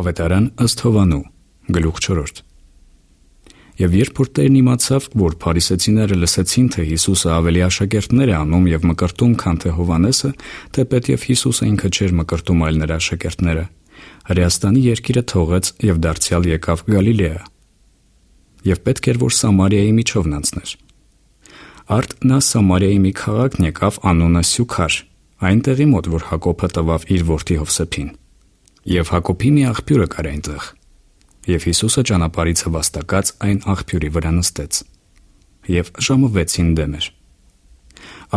Ավետարան ըստ Հովանու, գլուխ 4։ Եվ երբ որ Տերն իմացավ, որ փարիսեցիները լսեցին, թե Հիսուսը ավելի աշակերտներ է անում եւ մկրտում, քան թե Հովհաննեսը, թեպետև Հիսուսը ինքը չէր մկրտում, այլ նրա աշակերտները, Հրեաստանի երկիրը թողեց եւ դարձյալ եկավ Գալիլեա։ Եվ պետք էր, որ Սամարիայի միջովն անցներ։ Արդ նա Սամարիայի մի քաղաքն եկավ, անունը Սյուքար, այնտեղի մոտ, որ Հակոբը տվավ իր որդի Հովսեփին։ Եվ Հակոբի մի աղբյուրը կար այնտեղ։ Եվ Հիսուսը ճանապարհից վաստակած այն աղբյուրի վրա նստեց։ Եվ ժամը 6-ին դեմ էր։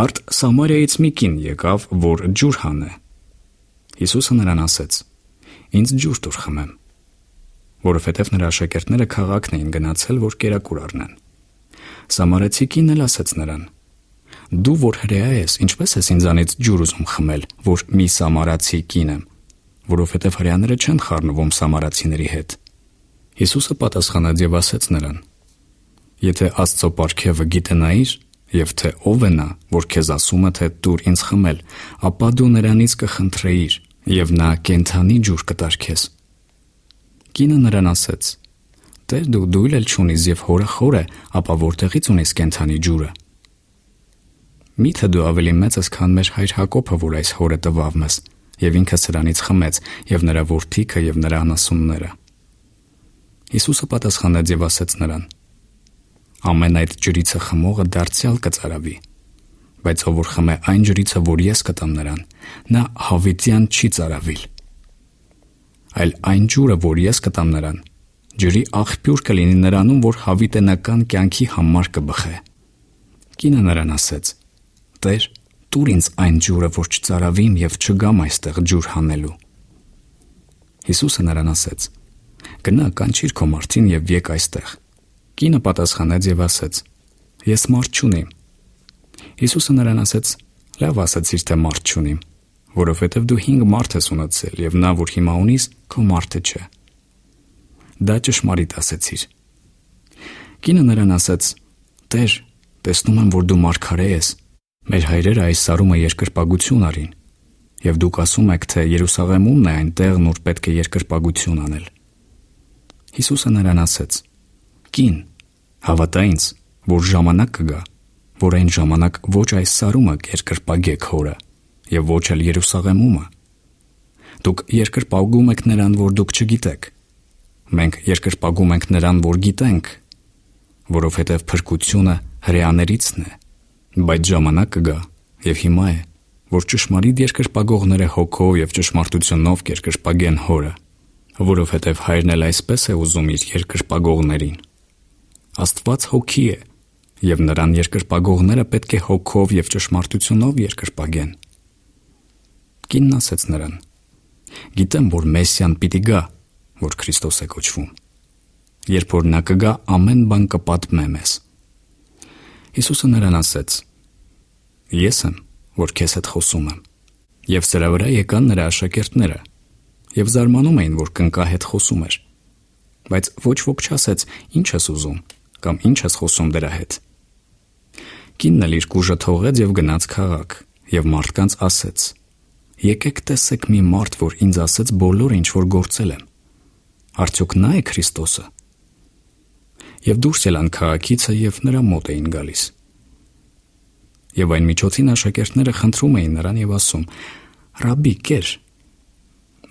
Արդ Սամարիայից մի կին եկավ, որ ջուր հանե։ Հիսուսը նրան ասեց. «Ինձ ջուր տուր խմեմ», որովհետև նրա աշակերտները քաղաքն էին գնացել, որ կերակուր առնեն։ Սամարեցի կինն էլ ասեց նրան. «Դու որ հրեա ես, ինչպես ես ինձանից ջուր ուզում խմել, որ մի սամարացի կին եմ, որովհետև հրեաները չեն խառնվում սամարացիների հետ»։ Հիսուսը պատասխանեց եւ ասեց նրան. «Եթե Աստծո պարգևը գիտենայիր, եւ թե ով է նա, որ քեզ ասում է, թե տուր ինձ խմել, ապա դու նրանից կխնդրեիր, եւ նա կենդանի ջուր կտար քեզ»։ Կինը նրան ասեց. «Տեր, դու դույլ էլ չունիս եւ հորը խոր է, ապա որտեղից ունես կենդանի ջուրը։ Միթե դու ավելի մեծ ես, քան մեր հայր Հակոբը, որ այս հորը տվավ մեզ, եւ ինքը սրանից խմեց, եւ նրա որդիքը եւ նրա անասունները»։ Հիսուսը պատասխանեց եւ ասեց նրան. «Ամեն այդ ջրիցը խմողը դարձյալ կծարավի, բայց ով որ խմե այն ջրիցը, որ ես կտամ նրան, նա հավիտյան չի ծարավիլ։ Այլ այն ջուրը, որ ես կտամ նրան, ջրի աղբյուր կլինի նրանում, որ հավիտենական կյանքի համար կբխե»։ Կինը նրան ասեց. «Տեր, տուր ինձ այն ջուրը, որ չծարավիմ եւ չգամ այստեղ ջուր հանելու»։ Հիսուսը նրան ասեց. «Գնա, կանչիր քո մարդին եւ եկ այստեղ»։ Կինը պատասխանեց եւ ասեց. «Ես մարդ չունիմ»։ Հիսուսը նրան ասեց. «Լավ ասացիր, թե մարդ չունիմ, որովհետև դու 5 մարդ ես ունեցել, եւ նա, որ հիմա ունիս, քո մարդը չէ։ Դա ճշմարիտ ասեցիր»։ Կինը նրան ասեց. «Տեր, տեսնում եմ, որ դու մարգարե ես։ Մեր հայրերը այս սարումը երկրպագություն արին, եւ դուք ասում եք, թե Երուսաղեմումն է այն տեղն, ուր պետք է երկրպագություն անել»։ Հիսուսը նրան ասեց. «Կին, հավատա ինձ, որ ժամանակ կգա, որ այն ժամանակ ոչ այս սարումը կերկրպագեք հորը, եւ ոչ էլ Երուսաղեմումը։ Դուք երկրպագում եք նրան, որ դուք չգիտեք։ Մենք երկրպագում ենք նրան, որ գիտենք, որովհետև փրկությունը հրեաներիցն է, բայց ժամանակ կգա, եւ հիմա է, որ ճշմարիտ երկրպագողները հոգով եւ ճշմարտությունով կերկրպագեն հորը, որովհետև հայրն էլ այսպես է ուզում իր երկրպագողներին։ Աստված հոգի է, եւ նրան երկրպագողները պետք է հոգով եւ ճշմարտությունով երկրպագեն»։ Կինն ասեց նրան. «Գիտեմ, որ Մեսիան պիտի գա, որ Քրիստոս է կոչվում։ Երբ որ նա կգա, ամեն բան կպատմե մեզ»։ Հիսուսը նրան ասեց. «Ես եմ, որ քեզ հետ խոսում եմ»։ Եվ սրա վրա եկան նրա աշակերտները, եւ զարմանում էին, որ կնկա հետ խոսում էր։ Բայց ոչ ոք չասեց. «Ինչ ես ուզում» կամ «Ինչ ես խոսում դրա հետ»։ Կինն էլ իր կուժը թողեց եւ գնաց քաղաք, եւ մարդկանց ասեց. «Եկեք տեսեք մի մարդ, որ ինձ ասեց բոլորը, ինչ որ գործել եմ։ Արդյոք նա է Քրիստոսը»։ Եվ դուրս ելան քաղաքիցը եւ նրա մոտ էին գալիս։ Եվ այն միջոցին աշակերտները խնդրում էին նրան եւ ասում. «Ռաբբի, կեր»։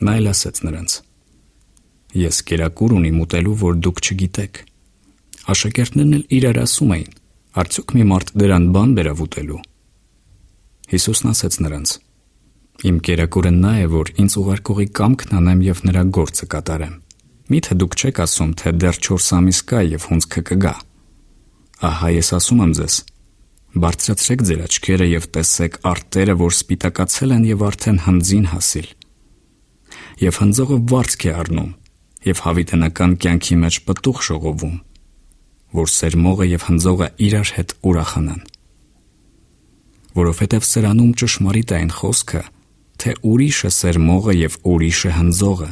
Նա էլ ասեց նրանց. «Ես կերակուր ունիմ ուտելու, որ դուք չգիտեք»։ Աշակերտներն էլ իրար ասում էին. «Արդյոք մի մարդ դրան բան բերավ ուտելու»։ Հիսուսն ասեց նրանց. «Իմ կերակուրը նա է, որ ինձ ուղարկողի կամքն անեմ եւ նրա գործը կատարեմ։ Միթե դուք չեք ասում, թե դեռ 4 ամիս կա եւ հունձքը կգա։ Ահա ես ասում եմ ձեզ. բարձրացրեք ձեր աչքերը եւ տեսեք արտերը, որ սպիտակացել են եւ արդեն հնձին հասիլ։ Եվ հնձողը վարձք է առնում եւ հավիտենական կյանքի մեջ պտուղ ժողովում, որ սերմողը եւ հնձողը իրար հետ ուրախանան։ Որովհետև սրանում ճշմարիտ է այն խոսքը, թե ուրիշը սերմողը եւ ուրիշը հնձողը։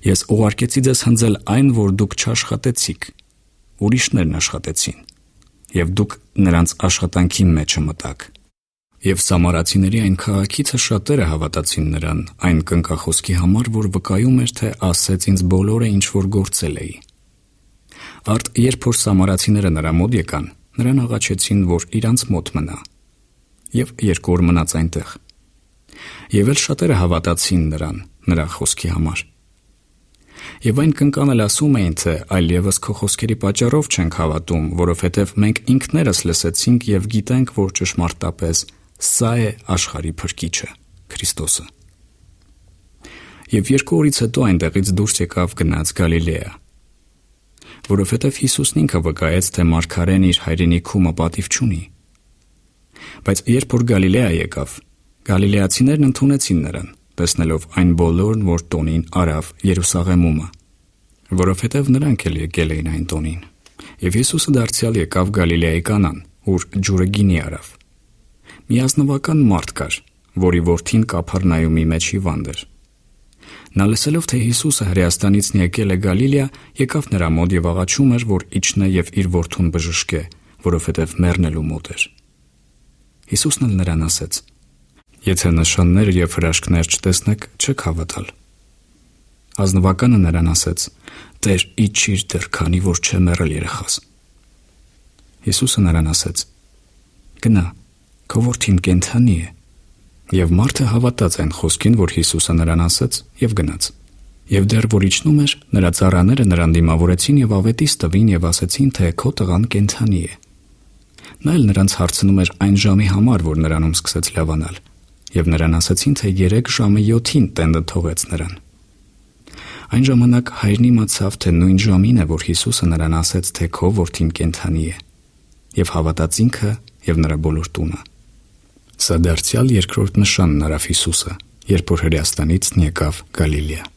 Ես ուղարկեցի ձեզ հնձել այն, որ դուք չաշխատեցիք, ուրիշներն աշխատեցին, եւ դուք նրանց աշխատանքի մեջը մտաք։ Եվ սամարացիների այն քաղաքիցը շատերը հավատացին նրան, այն կնքախոսքի համար, որ վկայում էր, թե ասեց ինձ բոլորը, ինչ որ գործել էի։ Արդ երբ որ սամարացիները նրա մոտ եկան, նրան աղաչեցին, որ իրանց մոտ մնա։ Եվ 2 օր մնաց այնտեղ։ Եվ էլ շատերը հավատացին նրան, նրա խոսքի համար։ Եվ այն կնկան էլ ասում էին, թե այլևս քո խոսքերի պատճառով չենք հավատում, որովհետև մենք ինքներս լսեցինք և գիտենք, որ ճշմարտապես սա է աշխարհի Փրկիչը, Քրիստոսը։ Եվ 2 օրից հետո այնտեղից դուրս եկավ գնաց Գալիլեա, որովհետև Հիսուսն ինքը վկայեց, թե մարգարեն իր հայրենիքում պատիվ չունի։ Բայց երբ որ Գալիլեա եկավ, գալիլեացիներն ընդունեցին նրան, տեսնելով այն բոլորն, որ տոնին արավ Երուսաղեմումը, որովհետև նրանք էլ եկել էին այն տոնին։ Եվ Հիսուսը դարձյալ եկավ Գալիլեայի Կանան, ուր ջուրը գինի արավ։ Մի ազնվական մարդ կար, որի որդին Կափառնայումի մեջ հիվանդ էր։ Նա լսելով, թե Հիսուսը Հրեաստանից եկել է Գալիլեա, եկավ նրա մոտ և աղաչում էր, որ իջնե և իր որդուն բժշկե, որովհետև մեռնելու մոտ էր։ Հիսուսն էլ նրան ասեց. «Եթե նշաններ և հրաշքներ չտեսնեք, չեք հավատալ»։ Ազնվականը նրան ասեց. «Տեր, իջիր դեռ, քանի որ չէ մեռել երեխաս»։ Հիսուսը նրան ասեց. «Գնա, քո որդին կենդանի է»։ Եվ մարդը հավատաց այն խոսքին, որ Հիսուսը նրան ասեց, և գնաց։ Եվ դեռ որ իջնում էր, նրա ծառաները նրան դիմավորեցին և ավետիս տվին և ասեցին, թե քո տղան կենդանի է։ Նա էլ նրանց հարցնում էր այն ժամի համար, որ նրանում սկսեց լավանալ, և նրան ասեցին, թե 3 ժամը 7-ին տենդը թողեց նրան։ Այն ժամանակ հայրն իմացավ, թե նույն ժամին է, որ Հիսուսը նրան ասեց, թե քո որդին կենդանի է, և հավատաց ինքը և նրա բոլոր տունը։ Սա դարձյալ 2-րդ նշանն արավ Հիսուսը, երբ որ Հրեաստանից եկավ Գալիլեա։